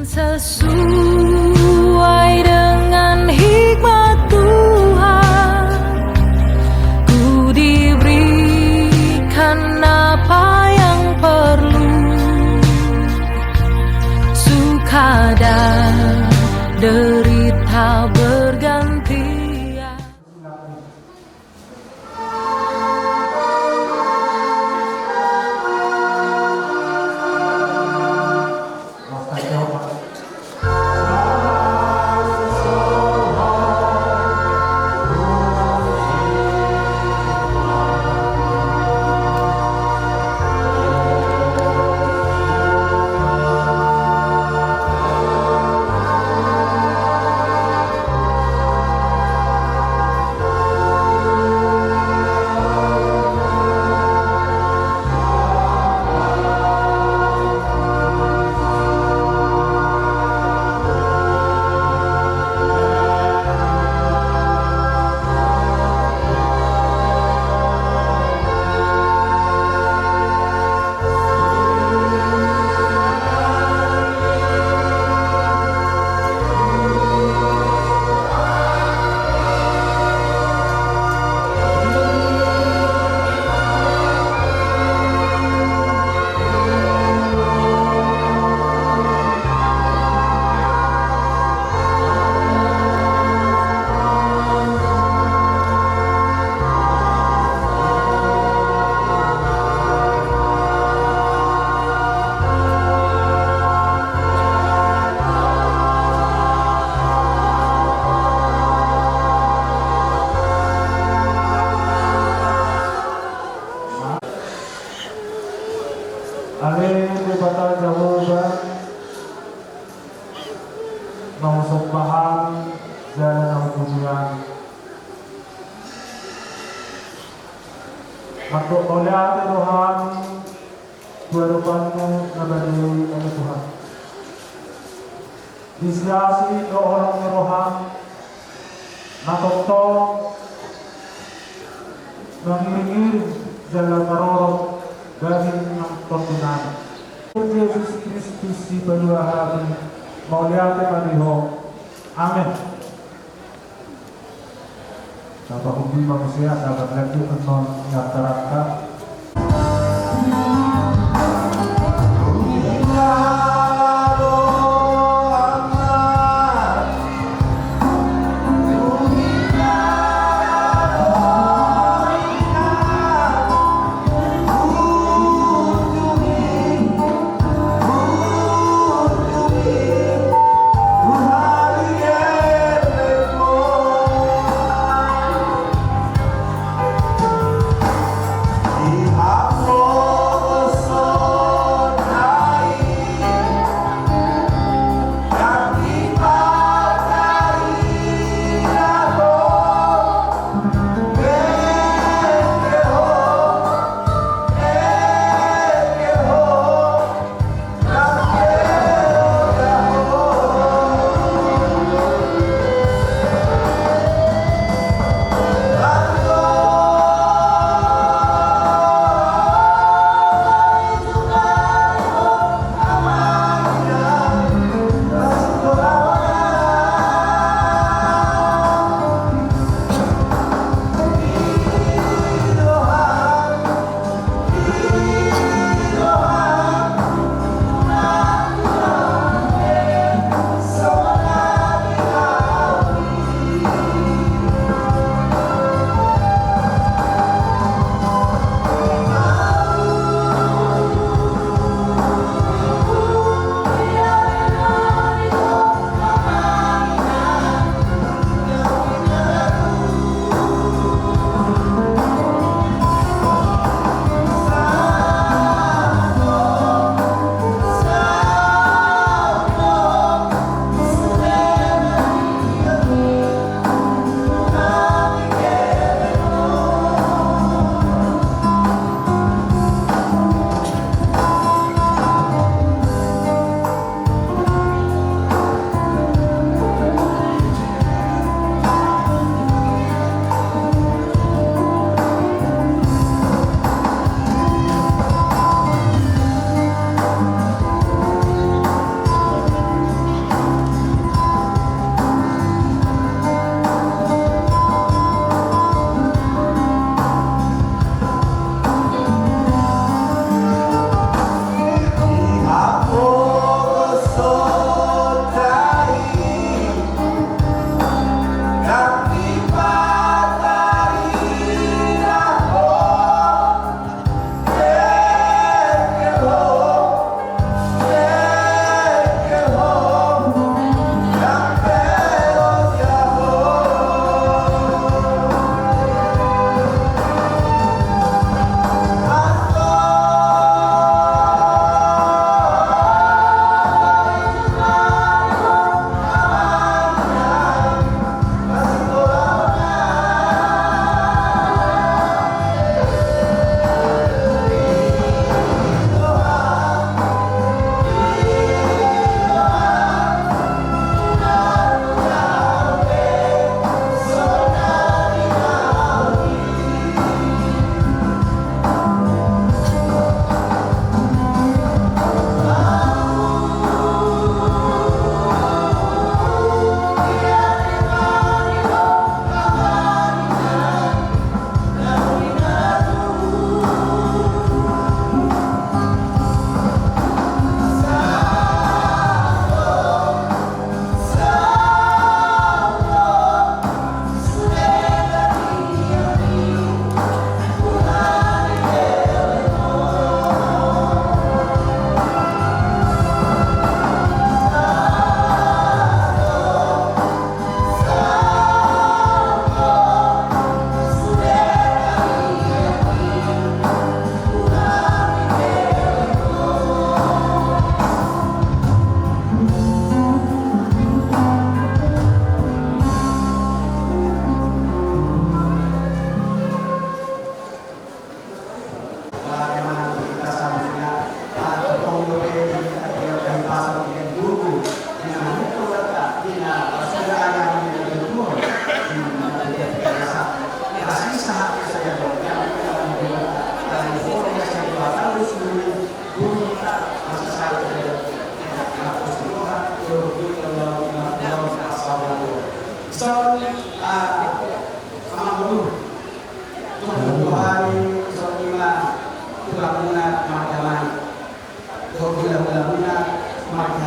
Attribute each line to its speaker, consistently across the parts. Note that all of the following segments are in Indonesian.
Speaker 1: Sesuai dengan hikmat Tuhan, ku diberikan apa yang perlu, suka dan derita bergantian.
Speaker 2: Alin di batal jawaban mengusumbahan jalan ang pujian. Matuk oleh hati Tuhan, kehidupanmu nabadi oleh Tuhan. Disiasi ke orang Tuhan, natotong mengiring jalan marorok dari tuntunan. Yesus Kristus di penyuahan mauliate maniho. Amin. Bapak Ubi manusia sahabat lagi non nyatakan.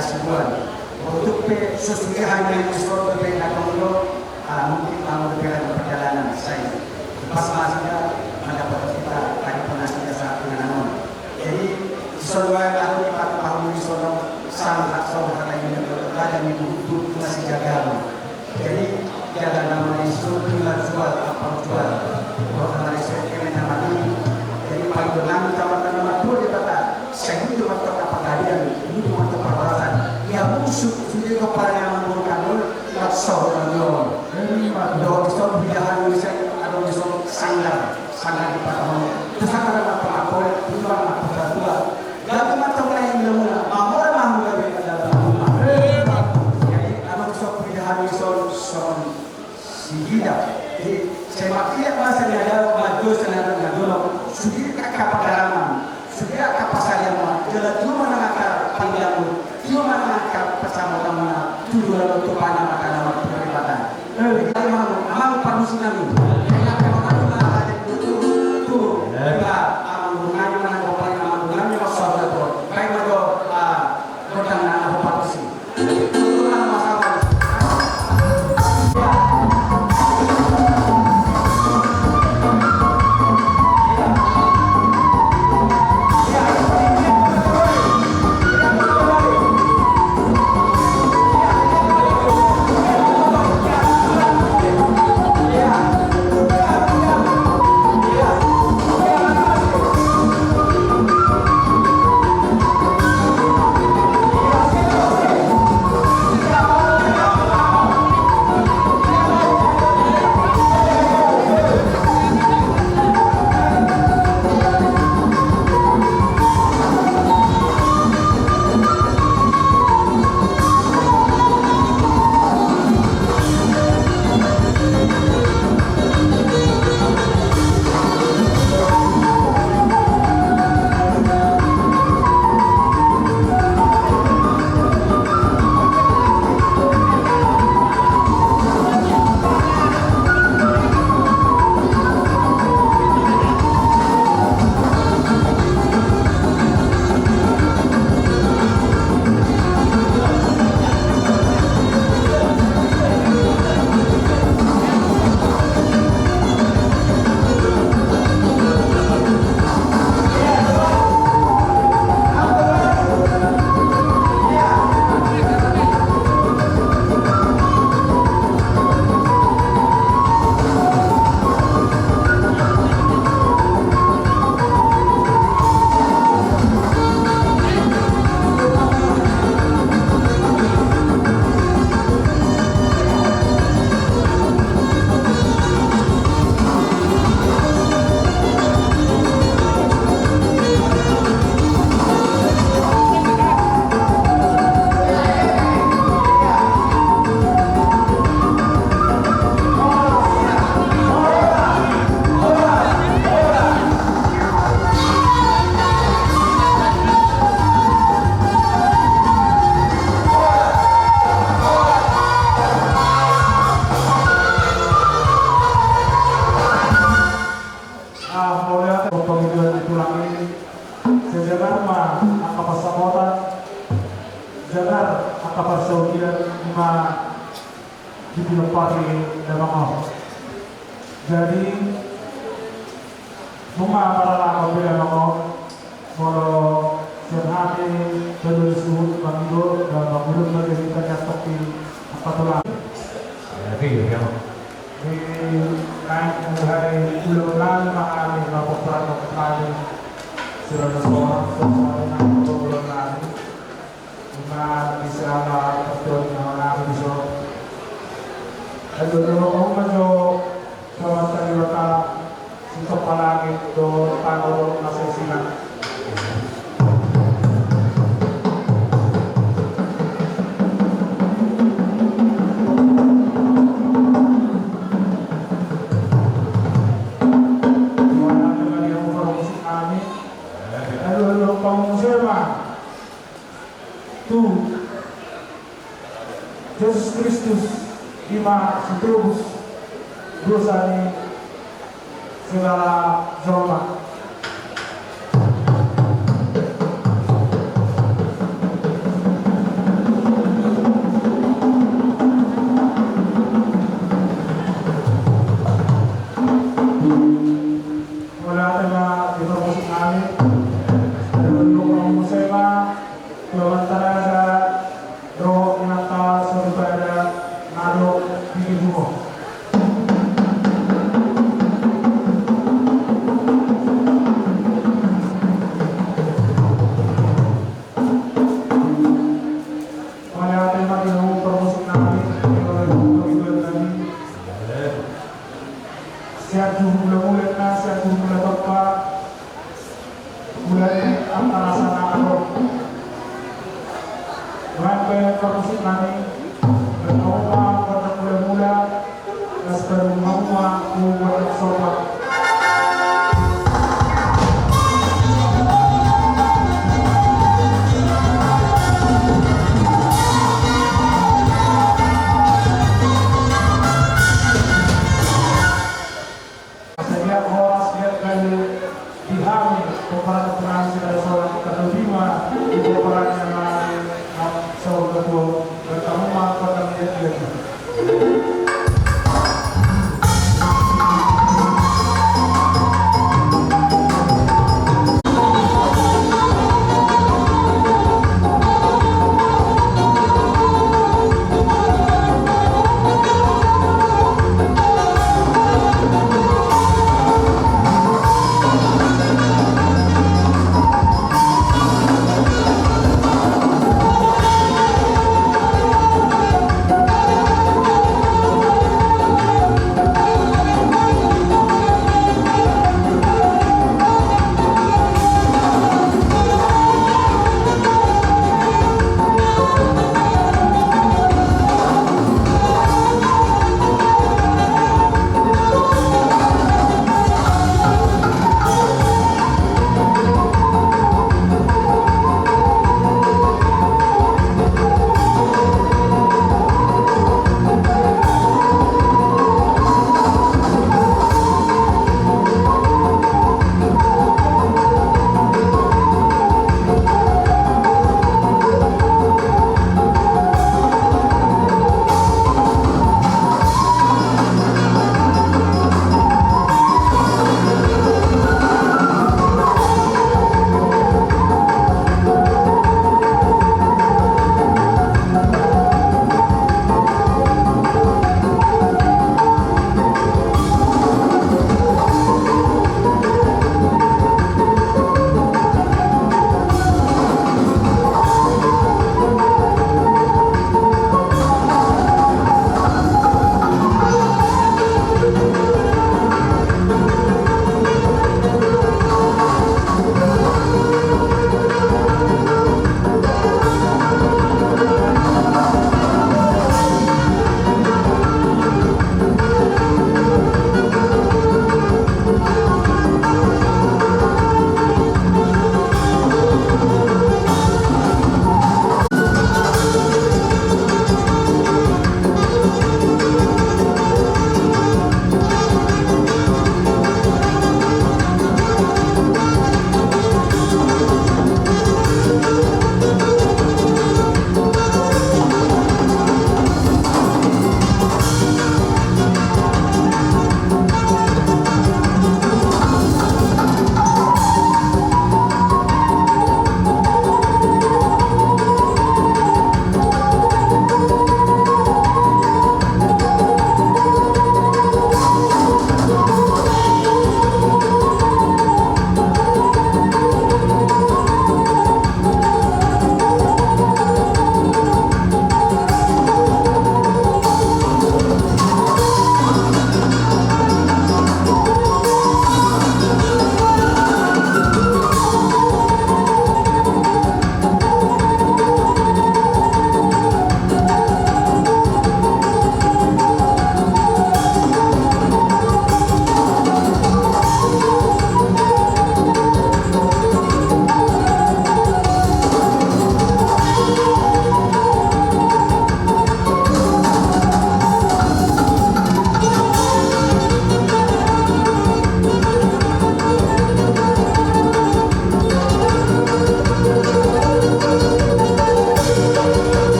Speaker 3: sebulan. Untuk sesuai yang disuruh berbeda kalau mungkin mau berbeda perjalanan saya. Pas masanya mendapat kita tadi pernah kita saat dengan jadi sesuai aku paham disuruh sangat soal ini ada di buku masih jaga. Jadi jaga nama disuruh bilang jual apa jual. Kalau nama disuruh kena nama ini. Jadi paling benar tawarkan nama dua di kata. Saya itu waktu apa kalian ini waktu perbalasan. Ya musuh sudah kepada yang mengurungkan dulu. Laksau dan doang. Doang disuruh bidahan misalnya atau disuruh sanggar di patahnya. Itu sangat apa apa dua apa dua. Lalu macam lain mula amor mahu lebih pada rumah. Jadi anak disuruh bidahan disuruh sihida. Jadi saya maklum masanya ada maju senada maju. Sudah kakak pedalaman. Sudah kakak pasaran jelas cuma nak panggilan cuma nak bersama sama tujuan untuk panjang makanan peribatan. Jadi memang panusinan itu. Karena memang ada itu enggak mengenai mana bapak nama mengenai masalah itu. Baik itu tentang anak panusi. Itu masalah.
Speaker 2: Jagar akapar saudian lima dibilopari dalam. Jadi bunga para lako bila lako kalau senhati penulis suhut bangido dan bangido lagi kita nyatoki apa tulang.
Speaker 4: Jadi ya.
Speaker 2: Di kain hari bulan makani laporan kali sudah seorang bulan na bisa na pagtuon na namin iso. At doon mo medyo sa taliwata sa palagi do tanaw na sa sila. Jesus Kristus ima sentubus dosa ni segala zona. Dengan kondisi kami berdoa pada mula-mula dan sebagai rumah buat sobat. Sehingga orang setiap kali dihami kepada keterangan dari seorang kedua di peperangan yang lain seorang kedua bertemu pada menjadi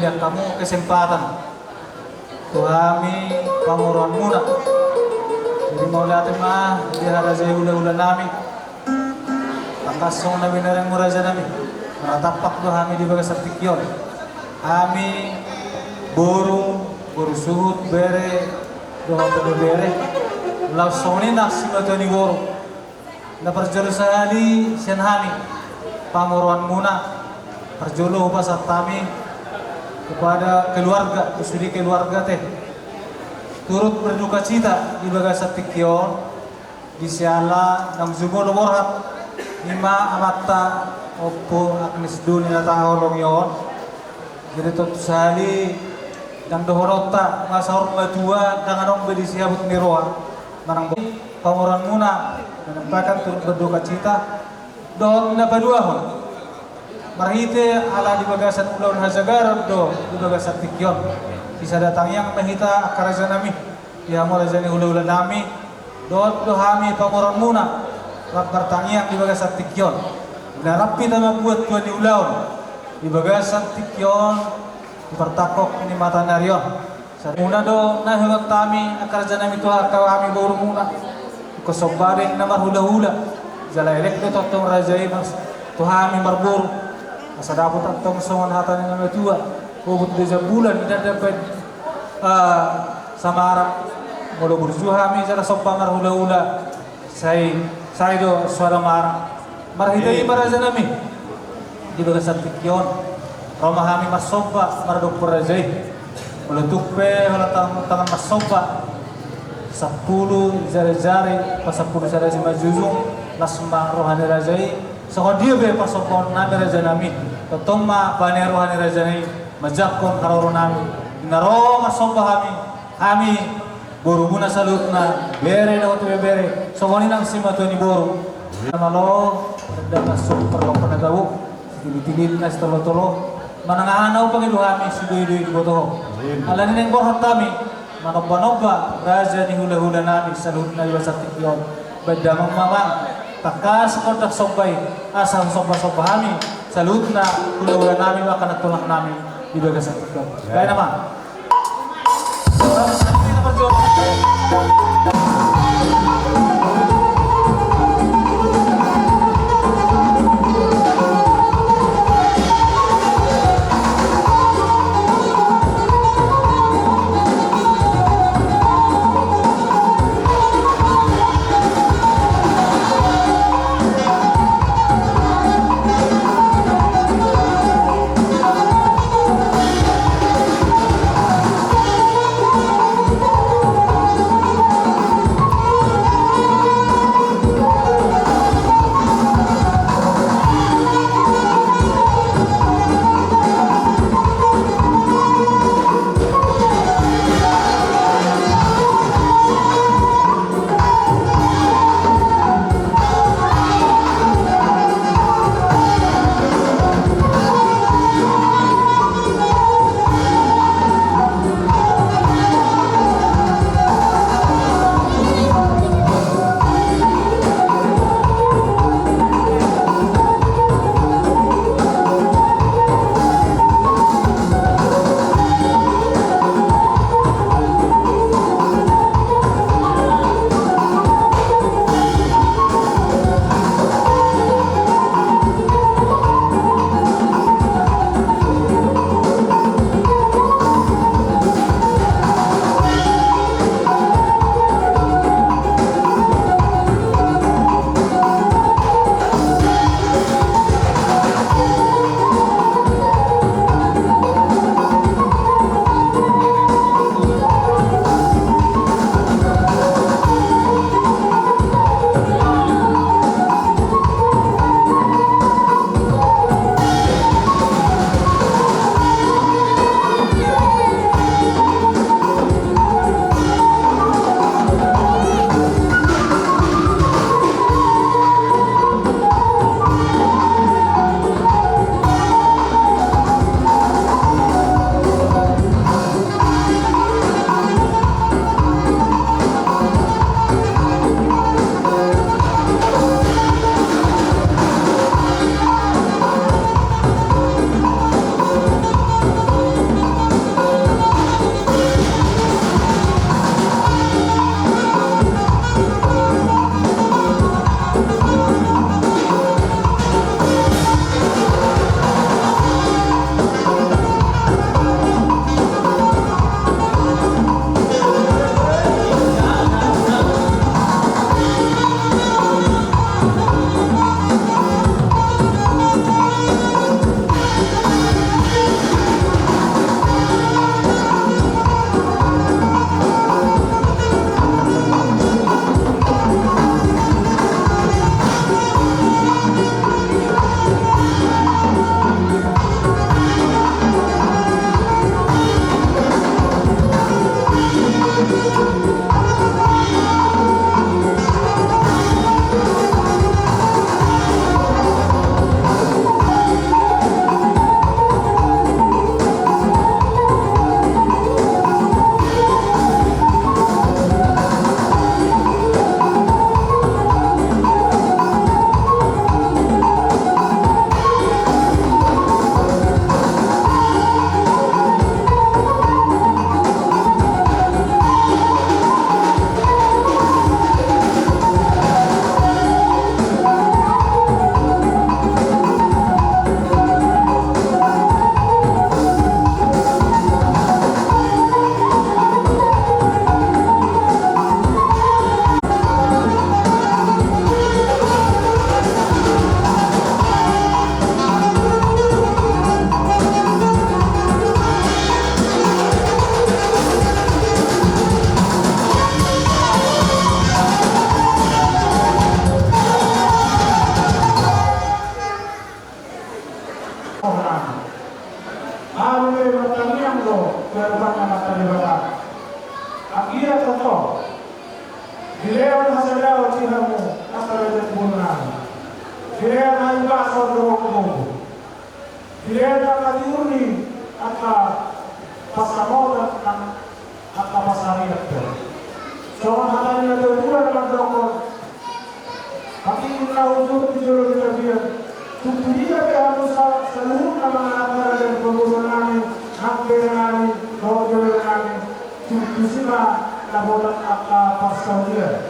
Speaker 5: berikan kamu kesempatan tuhami pamuruan muna. Jadi mau lihat mah di haraja ula-ula nami. Takasong nami narang muraja nami. Maratapak tuhami di bagas artikyon. Ami buru suhut bere doa bere. Langsung ini nasi matani buru. Na perjolo sahali senhami pamuruan muna. Perjolo pasat kami kepada keluarga, kusudi keluarga teh turut berduka cita di bagas tikyon di siala nang zumolo borhat lima amatta opo aknis dunia taholong yon jadi tot sali dan dohorota ngasahur batua dan anong bedi siabut niroa manang pamuruan muna menempakan turut berduka cita don na paduahon marhite ala di bagasan ulun hazagar do di bagasan tikyon bisa datang yang mahita akaraja nami ya morajani hula-hula nami do hami pamuruan muna rat bertangiang di bagasan tikyon narapi tama buat tuan di ulaun di bagasan tikyon di pertakok ini mata narion muna do nahiwag tami akaraja nami tuha kawami baru muna kosobarin nama hula-hula jala elek do totong rajai mas tuhami marburu asa dapat atong songan hatan yang nama tua bobot 3 bulan tidak dapat samara mulu bersuhami cara sopangar hula-hula saya do suara marang marhitai maraja nami di bagasan tikyon romahami masoba maradok perajai meletuk pe halatang tangan masoba 10 jari-jari pas 10 jari majuzung lasma rohani rajai so dia be pasokon nami raja nami totoma bane rohani raja nami majakon karoro nami naro masoba kami boru muna salutna bere na otu bere so wani nang sima tu ni boru namalo da masuk perlo penagawu tilid-tilid na tolo-tolo mananganaw pangilu kami sidoy-doy boto alani nang borhat kami manobba-nobba raja ni hula-hula nami salutna iwasat tikyon badamang mamang takas kontak sobai asal soba-soba kami salutna hula-hula nami akan tulak nami di bagasan tikyon kaya naman
Speaker 2: murni atau pasamoda atau pasariat. Soal halnya berdua dengan dokter. Tapi kita untuk dijuluh kita biar. Tujuh dia harus seluruh nama-nama dan penggunaan hampir nani, bawah nani. Tujuh sila nabolat apa pasal dia.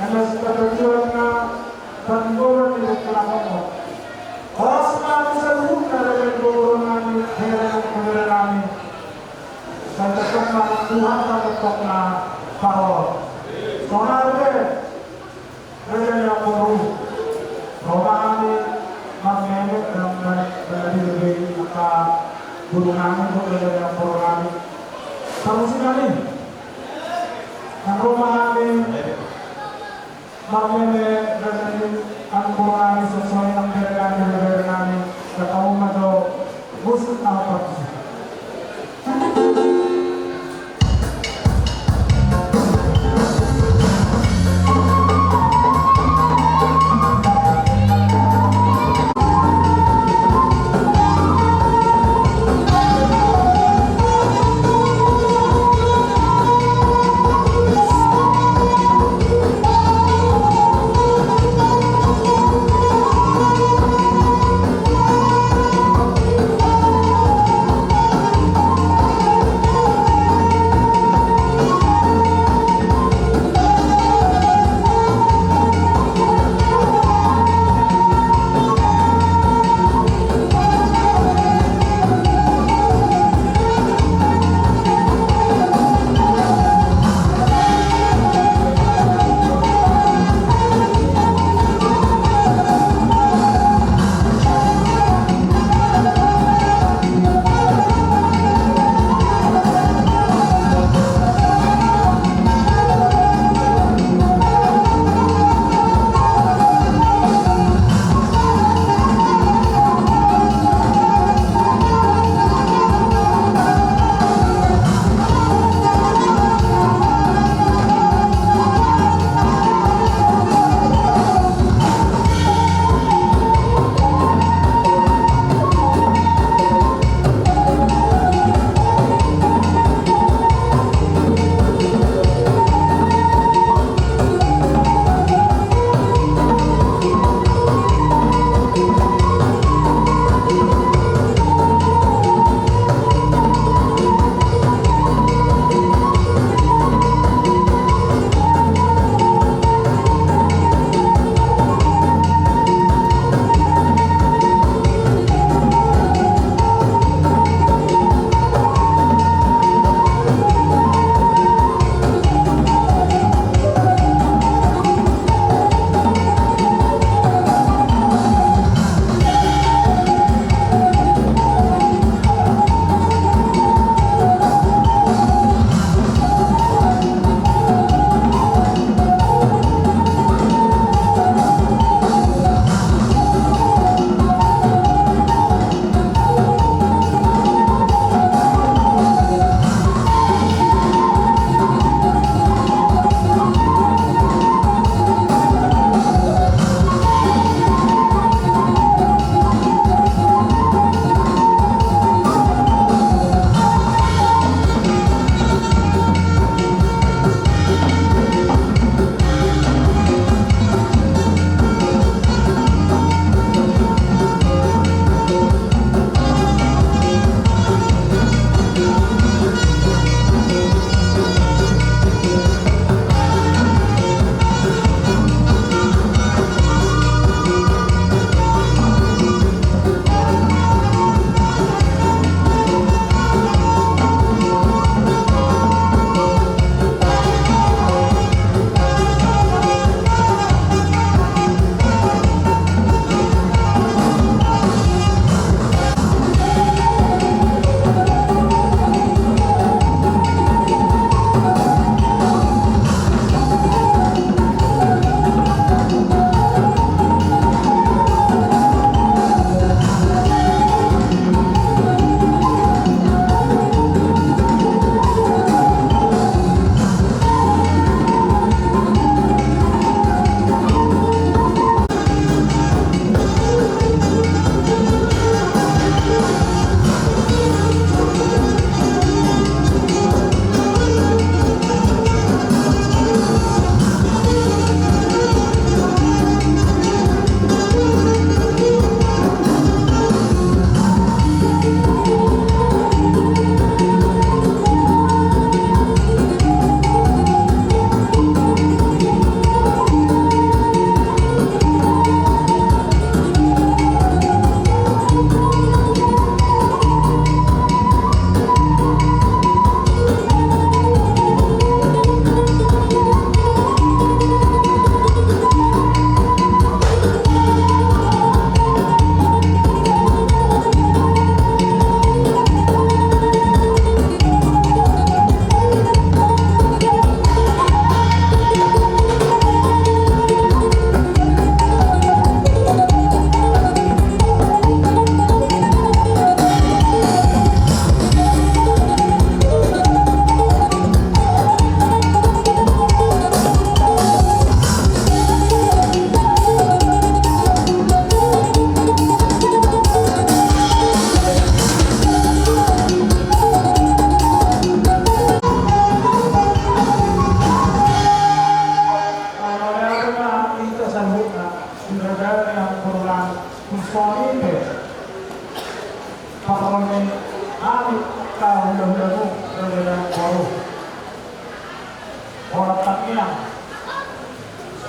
Speaker 2: Karena sebagian bantuan di dalam orang selalu seluruh dari penggunaan penggunaan. Saya tetap Tuhan tetaplah parol. Soalnya ada yang baru. Orang ini mengemek dan lebih maka burungan itu ada yang burungan. Kamu sih kali? Yang rumah ini mengemek dan burungan sesuai yang berani. Ketemu macam busuk apa sih?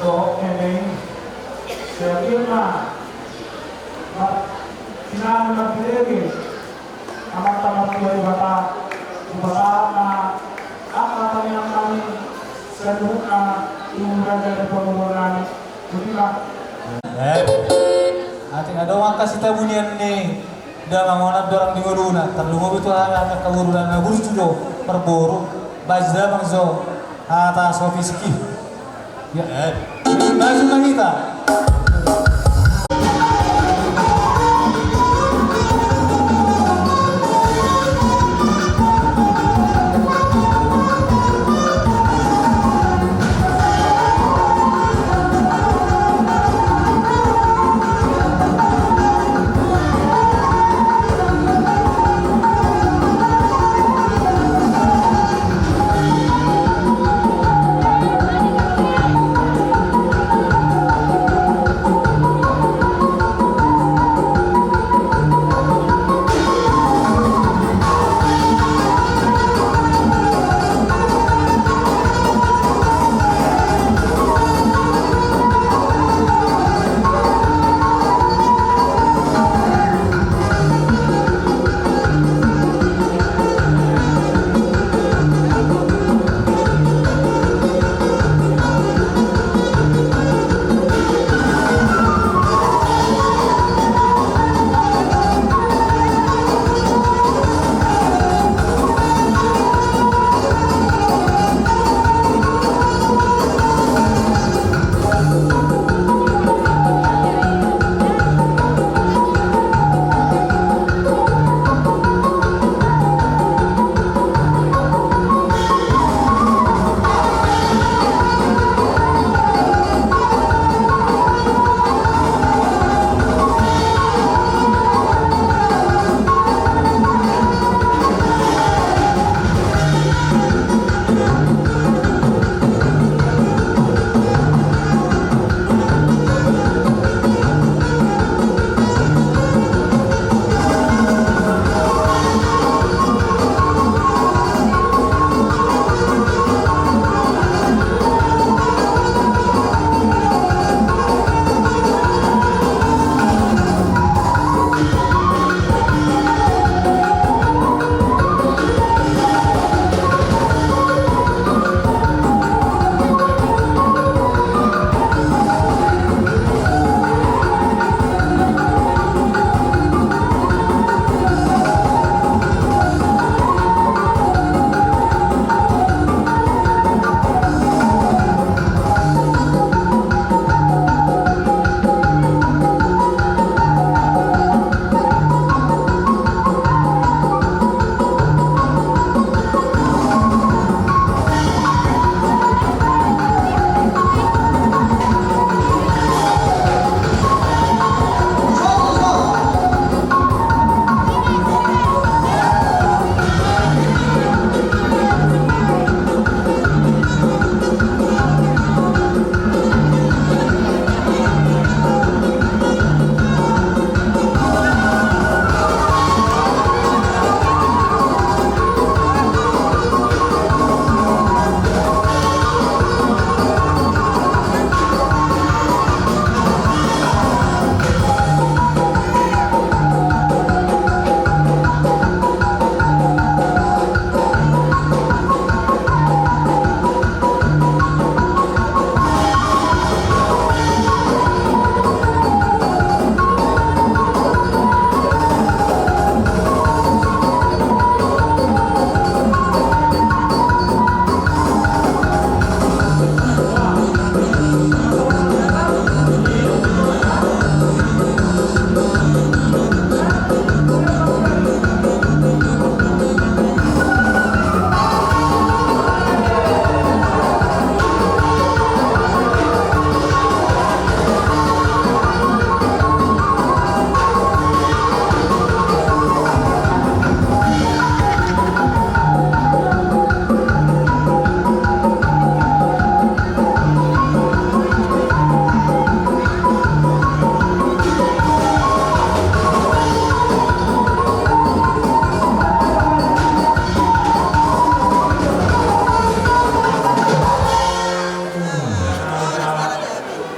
Speaker 2: So, ini saya kira sinabi magpiligi amat tamat tuwa ibata na akata niya kami sa luka yung raga na pamumulan hindi ba?
Speaker 5: Ating adawang kasih tabunian ni dalam mengonap dorang di nguruna terlungu itu hanya kewurulan na buru tudo perburu bazda bangzo atas ofiski ya baju kita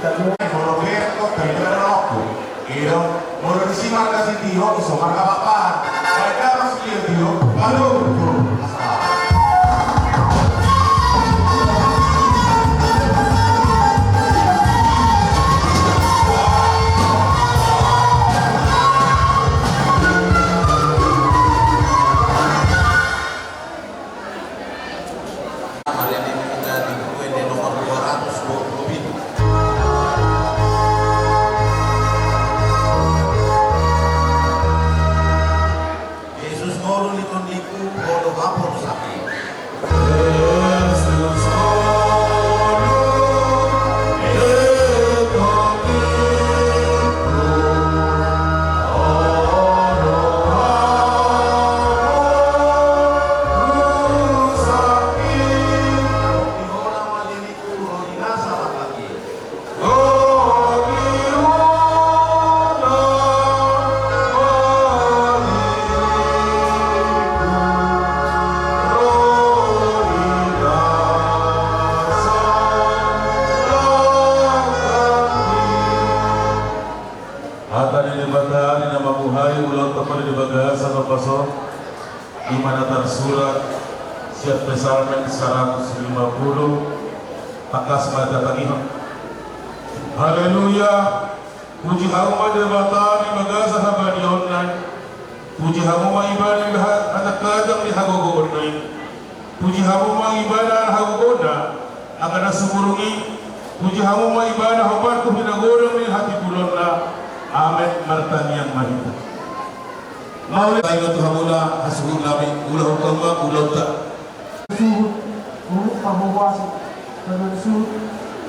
Speaker 2: kedua
Speaker 6: Roberto Pedro Iro menurut si marga si Tio iso marga papan ada mas Tio lalu Yesus ngoro liku ngoro hapor sapi
Speaker 7: Akan dibataan nama buhay ulang tepat di bagasa pasok imanatan surat siap pesalmen 150 takas mata tangiham. Haleluya. Puji hamu dibataan di bagasa habani online. Puji hamu ibadah di anak kadang di hagogo online. Puji hamu ibadah hagogoda akan sumurungi. Puji hamu ibadah habar tu hinagorong di hati bulonlah. Amin martan yang mahita. Maulid tayo tuhamula hasuhun namin ulah utama ulah tak.
Speaker 2: suhud urut pamawasi dengan suhud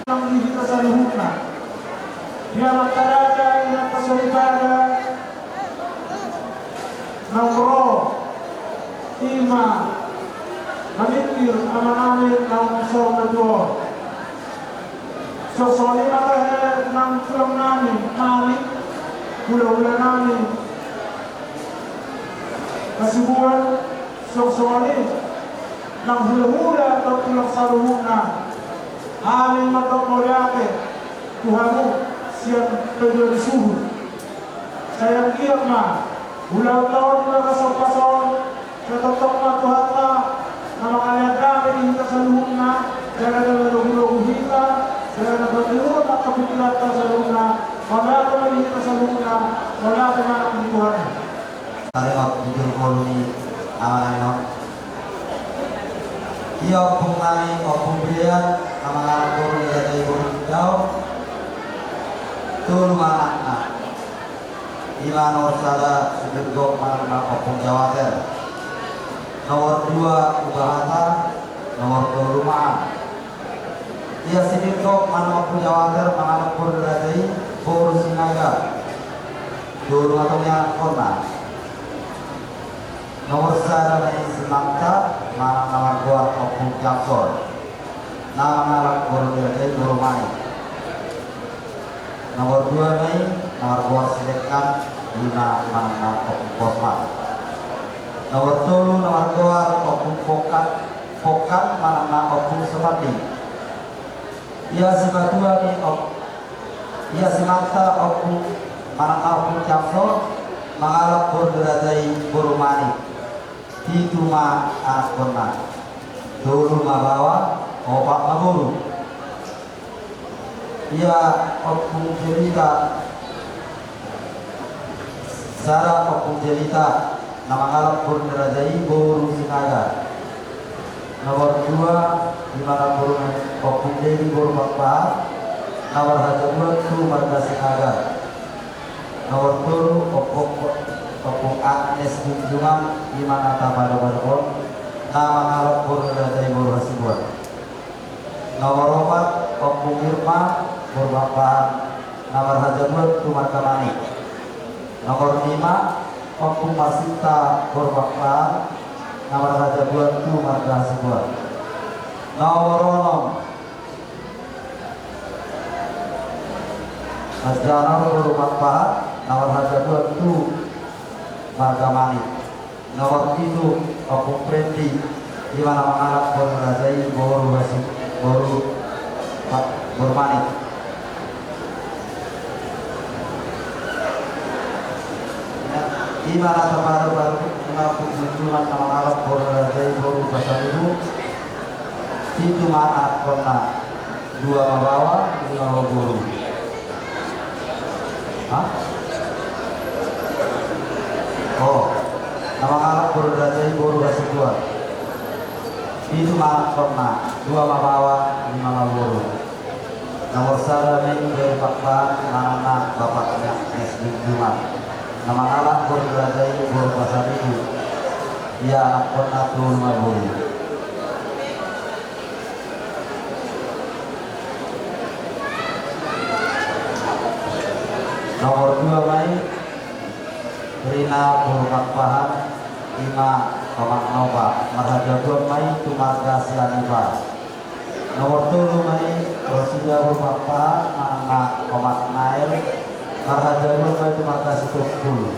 Speaker 2: yang kita saluhuna dia masyarakat yang kesulitan nangro ima mamikir aman-aman nang sorgador sosoli maka nang tulang namin malik ulah-ulah namin kasibuan sosoli nang hula-hula atau tulang saluhuna amin matok moliake Tuhanmu siap peduli suhu sayang kiat ma ulang tahun na kasong-kasong katotok na Tuhan na mga kaliagami di hita saluhuna kaya nalaluhu hita kaya nabatiho at kapitilat ka saluhuna wala ka man hita saluhuna wala ka man ang Tuhan.
Speaker 3: Tarimat bujur koloni aman iya pungani pembrian amangan koloni dari jauh turun anak Iman Orsada Sudirgo Marna Opung Jawater. Nomor 2 Ubahata, nomor 2 Rumah. Ia Sudirgo Marna Opung Jawater Manganap Purdadai Pur Sinaga. Dulu ataunya Kona. Nomor 1 Nai Semangta Manang Kuat Opung Jaksor. Nama Nalak Purdadai Rumah. Nomor 2 Nai nomor 2 Silekan Luna Manang Opung Posmat. Nomor 3 nomor 2 Opung Pokat Manang Opung Sepati. Ia sebatua ni ia semata Opung Manang Opung Jaksor mengalap berderadai Burumani. Itu ma anak kona. Dulu ma bawa opak maburu. Ia Opung Jelita Zara Opung Jelita nama ngalap berderajai Boru Sinaga. Nomor 2 di mana Boru Opung Dedi Boru Bakpa. Nomor 2 tu Marga Sinaga. Nomor 2 Opung Agnes Junjungan di mana Tabada Barbon. Nama ngalap berderajai Boru Hasibuan. Nomor 4 Opung Irma Boru Bakpa. Nomor 2 tu Marga Manik. Nomor 5 Opung Masita Borbakpan. Nomor 2 tu Marga Hasibuan. Nomor 6 Mas Janor Borbakpan. Nomor 2 tu Marga Manik. Nomor 7 Opung Prendi di mana mengalap berderajai Boru Manik. Imana baru-baru mengaku junjungan nama Arab Borneo Boru Basaribu itu mana kona 2 mabawa 5 guru. Hah? Oh, nama Arab Borneo Boru Basaribu itu mana kona 2 mabawa 5 guru. Nomor salamin dari Pakpan anak bapaknya SD Jumat. Nama anak bergeradai berpasar itu. Ia anak kota Tulma Buru. Nomor 2 Mei Rina Burukakpahan 5 Komak Nova Marhaja 2 Mei Tumarga Sianipa. Nomor 3 Mei Rosida Burukakpahan anak Komak Nail Marhaja 2 Mei Tumarga Situkul.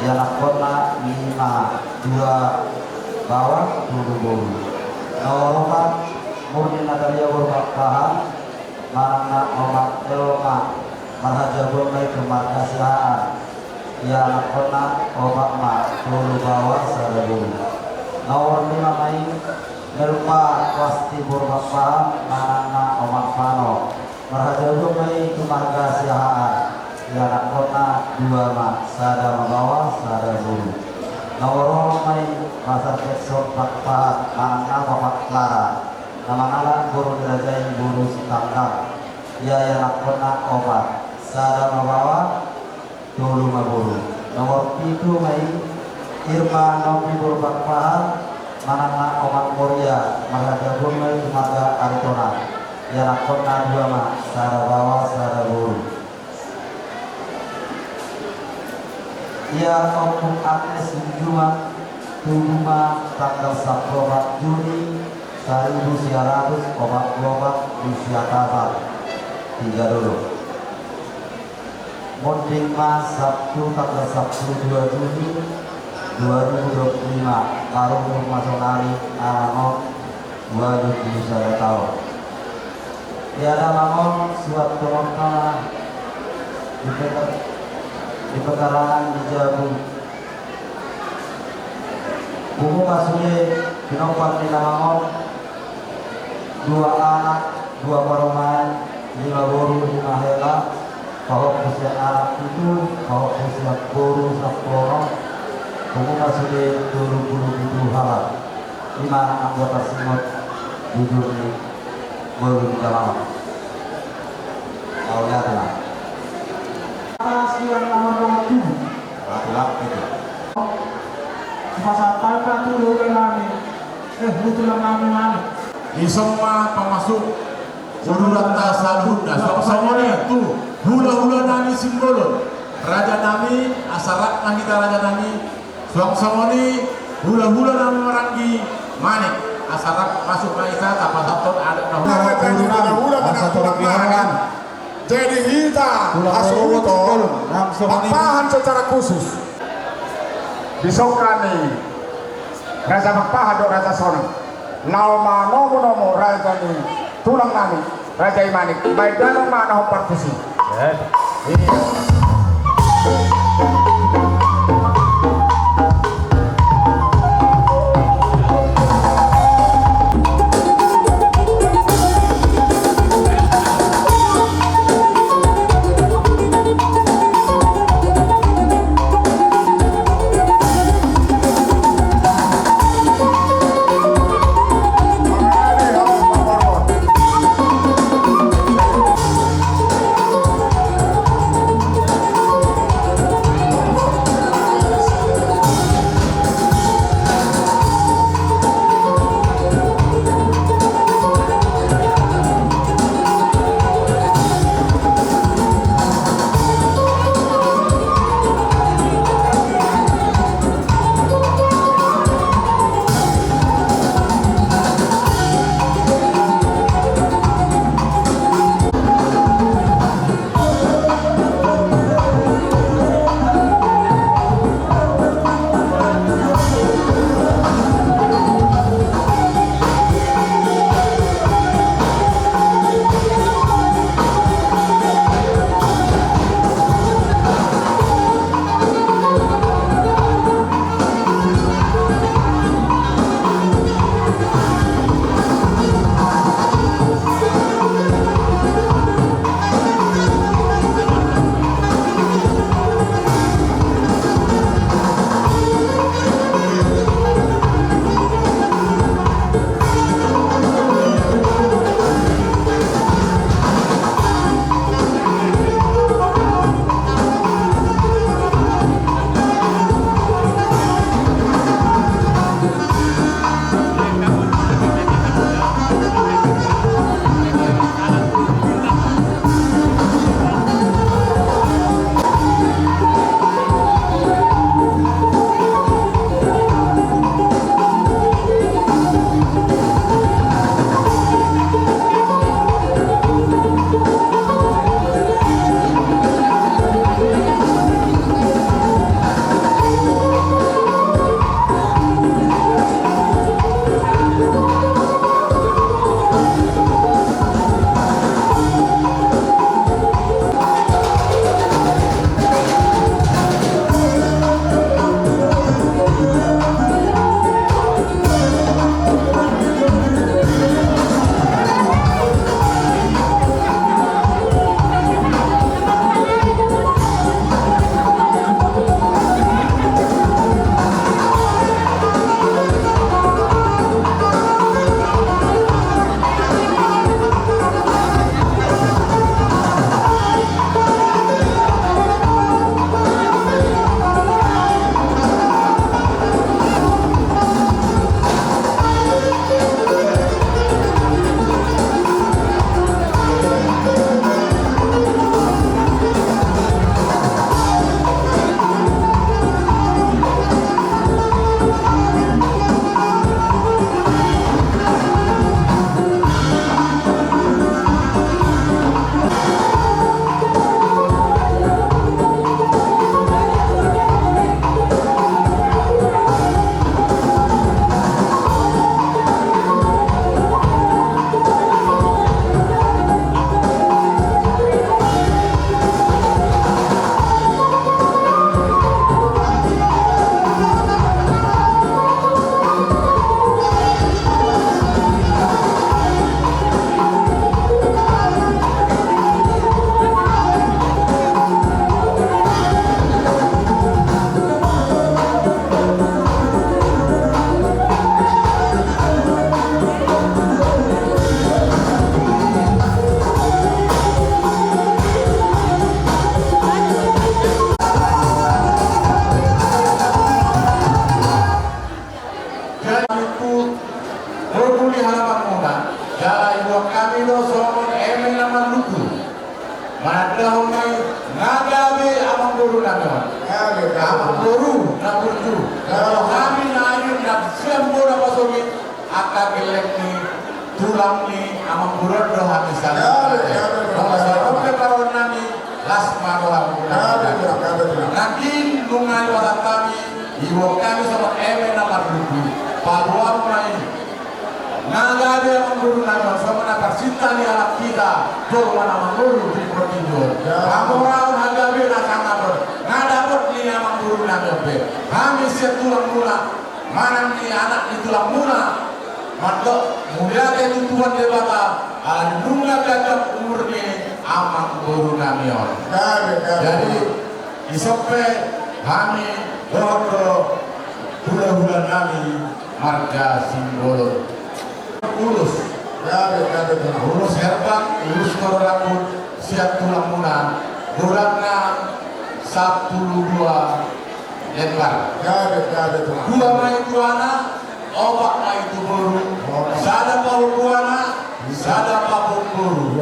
Speaker 3: Yanak kota 5 2 bawah 10 bulu. Nomor 4 Murni Natalia Burukakpahan Marana Omak Elma Marhaja 2 Mei Tumarga Sihaan. Yanak kota Omak Ma 10 bawah 10 bulu. Nomor 5 Mei Melpa Wasti Burukakpahan Marana Omak Pano Marhaja 2 Mei Tumarga Sihaan. Yanak kota 2 Ma Sada Mabawa Sada Bulu. Nomor 2 Mei Pasar Peksor Pakpahat Marana Bapak Clara nama anak Buru Dirajai Buru Sitangkap. Yanak kota Obat Sada Mabawa Dulu Maburu. Nomor 7 Mei Irma Nomi Buru Pakpahat Marana Omat Moria Marhaja 2 Mei Tumarga Aritona. Yanak kota 2 Ma Sada Bawa Sada Buru. Ia Om Agnes Jumat Tuma tanggal 14 Juni 1900 obat usia kabar 3 dulu. Monding Mas Sabtu tanggal 2 Juni 2025 Karung Masonari Aranok 27 tahun. Tiada mangon suat kemontana di pekarangan di Jabu. Buku Masule Pinopar di Namangon 2 anak 2 baroman 5 boru 5 hela bahwa usia anak itu bahwa usia boru 10 orang. Buku Masule 27 halal 5 anggota simut jujur di boru di Namangon. Awalnya adalah yang nomor 7 laki-laki itu pasal kan dulu kami butuh kami mana
Speaker 6: Isoma pemasuk Ururata Salhunda Somone itu hula-hula nami simbol Raja nami asarak kita Raja nami Somone hula-hula nami Marangi Manik asarak masuk maisa kapasaton ada
Speaker 2: hula jadi kita asuruto Pakpahan secara khusus disokani Raja Pakpahan do Raja Sonang Nauma nomo Raja ni tulang nami Raja Imanik baik dalam mana partisi. Iya.
Speaker 6: dua kami do somon emen nama luku. Madahon mai ngagabe amang guru nanon. Amang guru na burju. Kalau kami na ayun na sembo na pasogi akagelek ni tulang ni amang guru do kami sana. Kalau sampai karon nami lasma do kami. Nanti nungai wasat kami iwo kami sama emen nama luku. Paruam mai nagabe ang guru naman sa mga kasinta ni anak kita do mana manguru di protinjo amorao nagabe na kangaber ngadapot ni ang guru naman be kami siya tulang mula manang ni anak ni tulang mula manto mulia ke tutuan de bata alan nunga gagap umur ni amang guru naman jadi isope kami dodo hula-hula nami marga simbolo urus urus herbak urus kororapun siap tulang muna durangna 12 lembar dua mai tuana obat mai tu buru sada pau tuana sada pau buru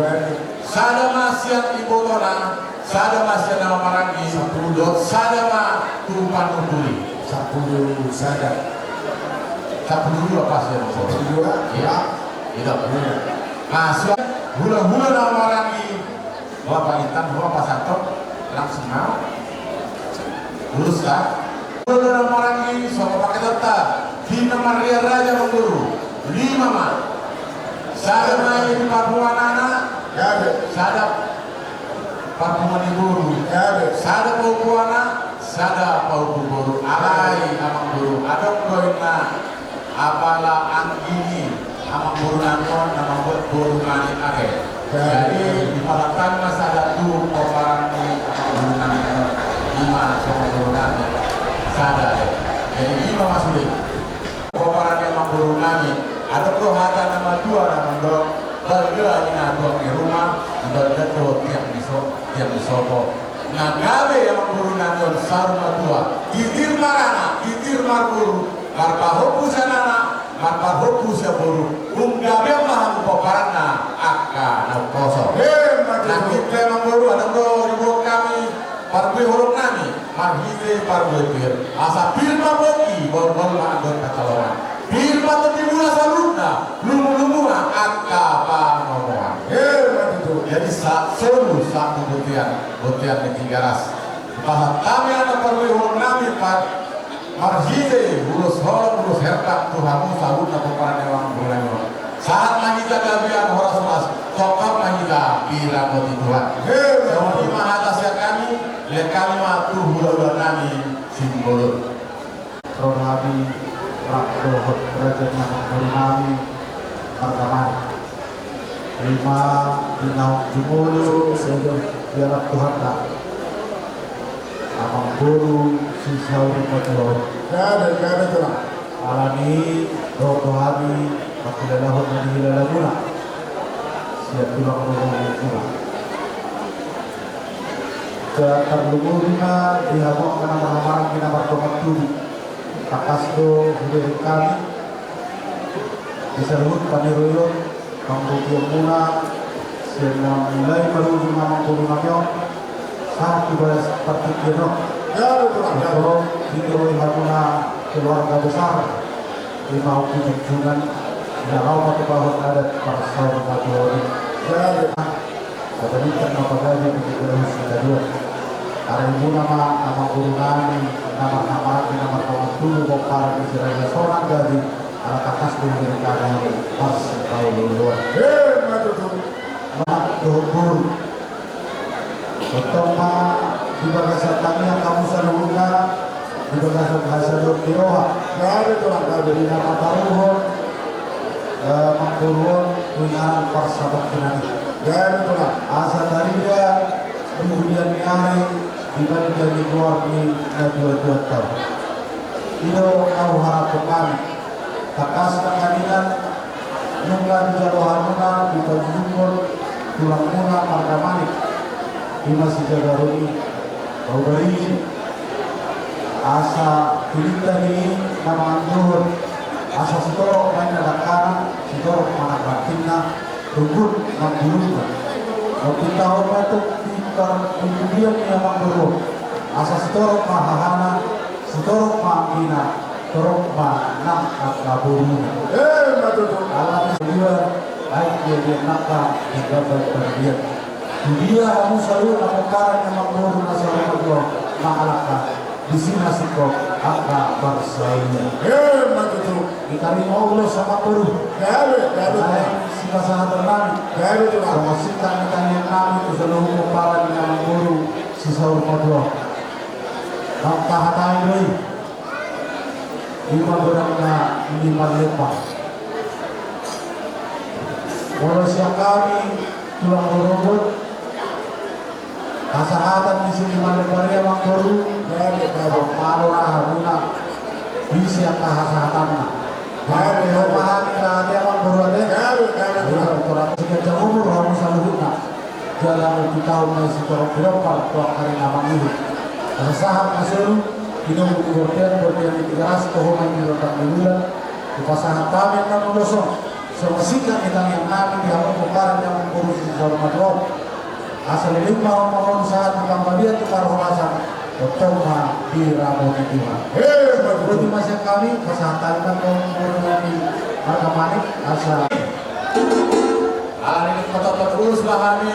Speaker 6: sada masiat ibotona sada masiat nama marangi 10 sada ma tumpan utuli 10 sada 12 pas ya 12 ya tidak benar masuk hula-hula nama marangi Bapak Intan Bapak Santok langsung mau lulus kan hula nama marangi sama pakai tetap Dina Maria Raja Mengguru 5 mah sada main Papuan anak sada Papuan Guru sada Papuana sada Papuan Guru alai amang guru adok koina apala anggini amang guru nanon amang guru ngani ake jadi di palatan mas ada tuh koparan ni amang guru nanon 5 sama guru ngani sada jadi 5 masuk koparan amang guru ngani ada hata nama 2 nama dong bergerak ini adong di rumah bergerak tiap di sopo nagabe amang guru nanon sarma 2 itir marana itir marguru marpahoku sanana marpahoku saburu unggabe maham poparana akka na koso nanti memang guru ada do ribu kami parbe huruf kami marhite parbe pir asa pirma boki bor-bor mangot katalongan pirma tetibula saluna lumu-lumuna akka pa ngomongan jadi solu satu butian di 3 ras bahwa kami ada parbe huruf kami marhite urus horon urus hertak Tuhanmu salut na para newang bulan saat mahita gabian horas mas tokap mahita bila mati Tuhan sama lima atas ya kami lihat kami matu hula-hula kami simbol
Speaker 5: Ronabi Rakdohot Raja Nami Margaman 5 Dinaw Jumulu Biarap Tuhan tak Amang Guru Sisau Rupatulor
Speaker 2: Gada tulang
Speaker 5: Alani Rotohani Makilalahot Manihila Siap tulang Rotohani Terlumurina dihabuk karena mengamarang kinamar komenturi Takasdo Hideri kami Disebut Paniruyo Pembuktian mula Semua nilai baru Mamang Guru Namyon Saat dibahas partikiano Kalau dikiroi haruna keluarga besar 5 kunjungan Narau mati bahwa adat Parsau Matori Sabanikan mapagaji Kemudian kita dua Hari ibu nama guru nami Nama kawan dulu Bokar Israel seorang dari Anak atas dari kadang Pas kau luar Mak guru Pertama di bagasan kami yang kamu saluruna di bagasan hasador tiroha dari nama taruhon mangkuruhon punyaan parsabat kinani asa tariga kemudian hari dibanding dari luar ni na 2 tahun ino kau harap kami takas kekaninan nunggan jarohanuna di tajumur tulang muna marga manik di masih jaga rumi kau beri asa pilita ni nama anjuhur asa sitorok main ada kanan sitorok mana batinna rugut ng bulungan. O kita pa ito kemudian niya mangguru asa setorok mahahana setorok maangkina torok manang at naburuna. Alam dia baik dia nakka hingga berpergian. Dia kamu selalu apakaran yang mangguru nasa Allah mahalaka di sini sikop angka bersainya. Itarima Allah sama peruh. Sinasahan namin. Sama sitang-itang namin ito sa loob mo para niya ang guru si Saul Madwa. Ang kahatay rin. Lima berang na hindi malipa. Wala siya kami tulang berobot. Kasahatan di sini malipa rin ang guru. Ang marunah muna. Bisa ang kahasahatan na. Kaya may pahami na dia ang guru rin. Sejak umur harus selalu jalan di tahun masih berapa tuan hari nama ini. Sahabat masuk ini bertian di 300 tahun yang dilakukan bulan di pasangan kami yang mengusung semasikan kita yang kami di awal bukaran yang mengurus di dalam madrop asal lima orang saat di Cambodia itu karolasan bertemu di Rabu Tuhan. Berarti masih kami pasangan kami yang mengurus di Manik asal
Speaker 6: Hari ini kota terus lah kami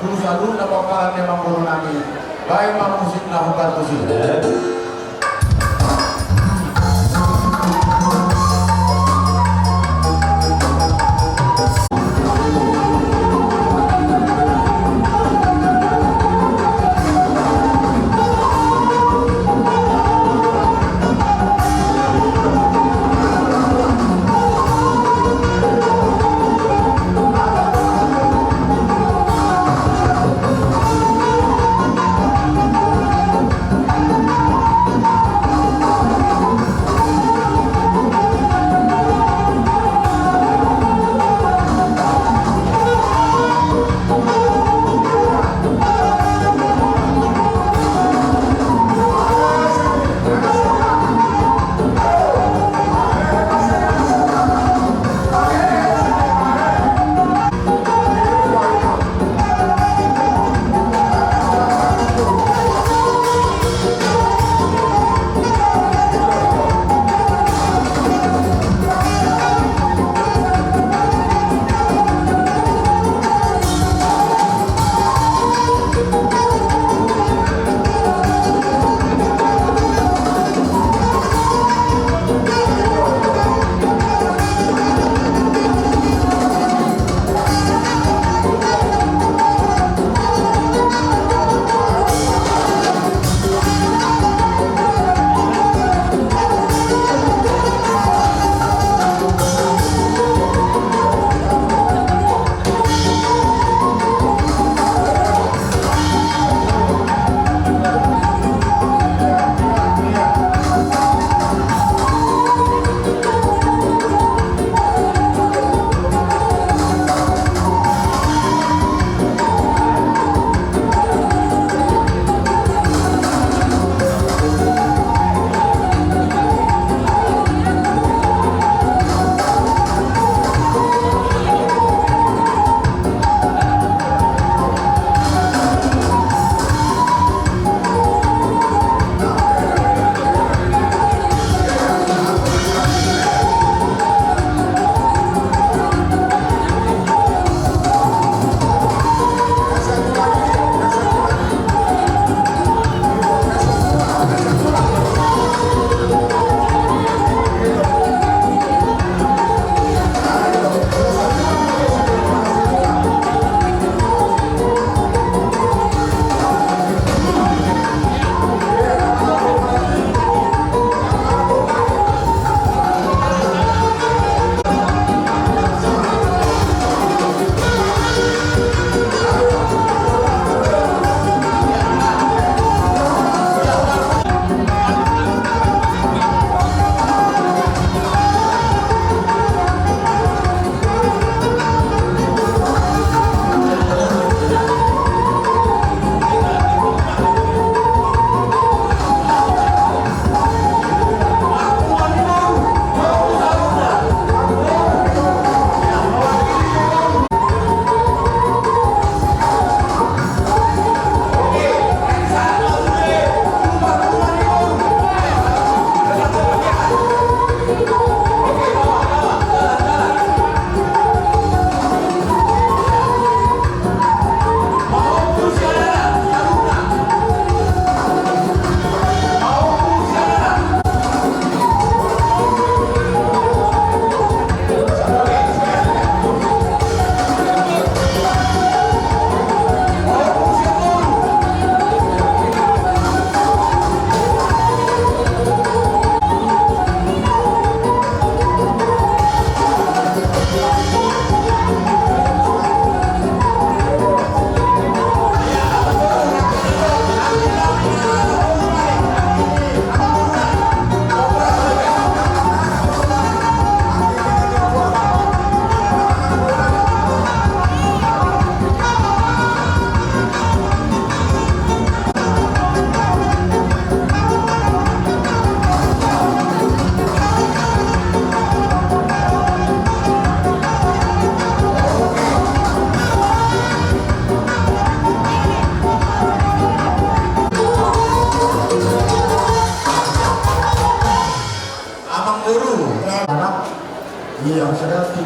Speaker 6: terus alun dapat paran yang mampu kami. Baik musik nak bukan musik.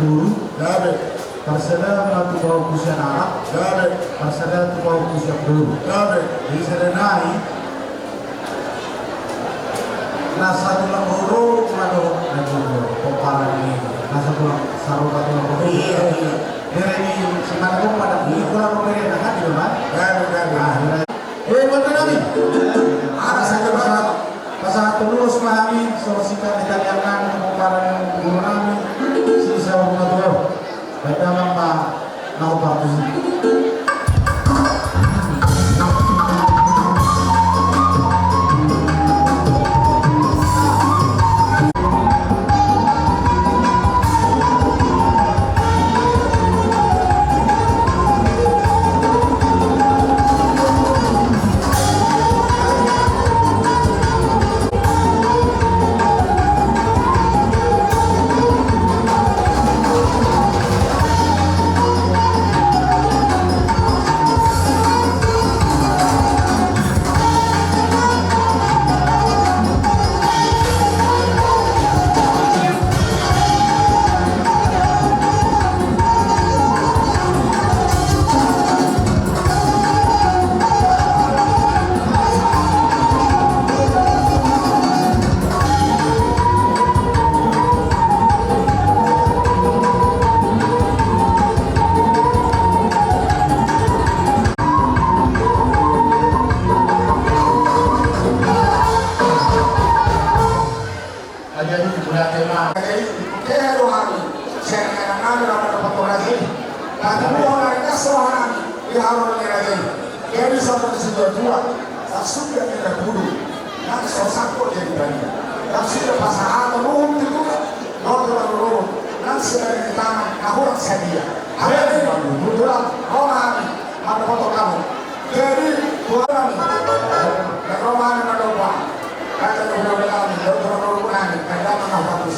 Speaker 5: guru,
Speaker 6: Gabe,
Speaker 5: perseda melatu bau kusian Arab,
Speaker 6: gabe,
Speaker 5: perseda tu bau kusian guru.
Speaker 6: gabe.
Speaker 5: Di serenai, nasa tulang guru, mado lagi poparan ini, nasa tulang sarupa tulang guru.
Speaker 6: Iya, iya.
Speaker 5: Dari si Manggung pada ini kurang memberi kan di rumah.
Speaker 6: Gabe, gabe.
Speaker 5: Buat kami. Ada saja pasal tulus kami, solusikan ditaliakan kemukaran guru kami, sisa rumah tua. Baiklah Pak, mau bagus.
Speaker 6: Jadi punya tema.
Speaker 3: Jadi, kero kami, saya kami dapat fotografi. Tapi orangnya seorang diharus lagi. Jadi sampai sudah tua, sudah tidak dulu. Yang sosok jadi banyak. Yang sudah pasangan rumah itu, orang rumah. Yang sudah di tangan, aku sedia. Ada di kebetulan orang ada foto kamu. Jadi orang dan roman ada uang. Kata orang kami, orang kami, kata orang bagus.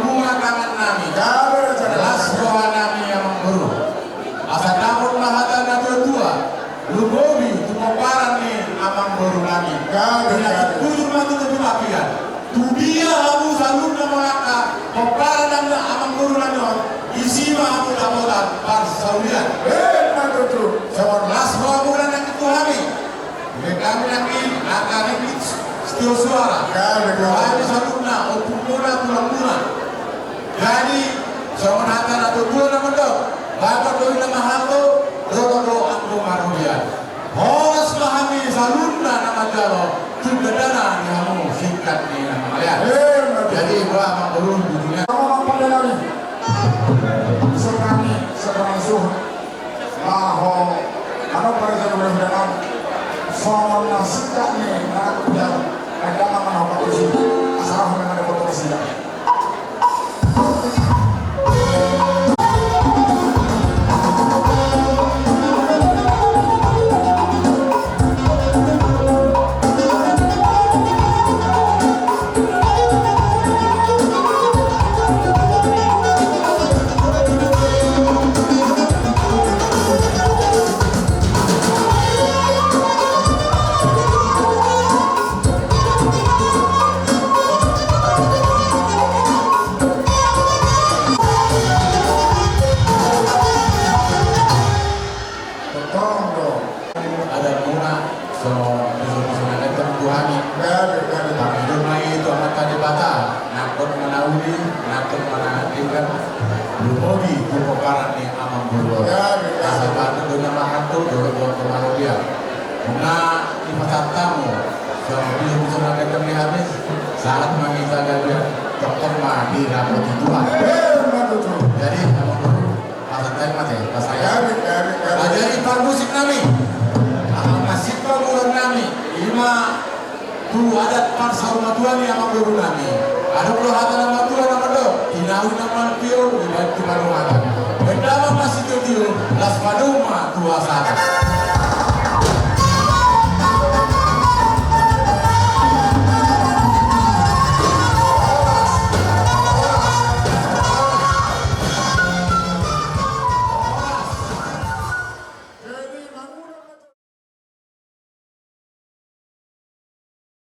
Speaker 6: bunga tangan nami. Las doa nami yang guru. Asa namun mahata na tua. Lugobi tumoparan ni amang guru nami. Bila tujuh mati tu apian. Tudia hamu salun na malaka. Koparan na amang guru nami. Isi mahamu dapotan par saulian. Sawar las doa bukan nak itu kami. Kami nakin akan ikut setiap suara. Kami salunna opumuna tulang-tulang. Jadi sama nata atau dua nama dok. Bapak doi nama hato, rodo aku marudian. Horas mahami salunna nama jalo. Sudah dana kamu singkat ni nama ya. Jadi gua mengurus dunia.
Speaker 2: Sekarang suh, maho, ano para sa lugar ng someone na sika ni nakakapyan, nagdama man ako patusin, asarap mo naman ako patusin.
Speaker 6: Ada muna so bisa Tuhan tapi rumah itu amat tadi bata nakut menaudi nakut menatikan lumogi kupokaran ni amang guru asal batu dunia mahantu dulu kemana dia muna ipatat tamu so bisa mengaitkan ni habis saat mengita dia dokter mah di rapot Tuhan jadi amang guru asal tadi mati pas saya ajari par musik nami masih pamulan nami ima tu adat par saruma tuan yang amang nami ada puluh hata nama tuan nama do inawi nama tio di bawah tuan rumah berdama masih tio las paduma tua sana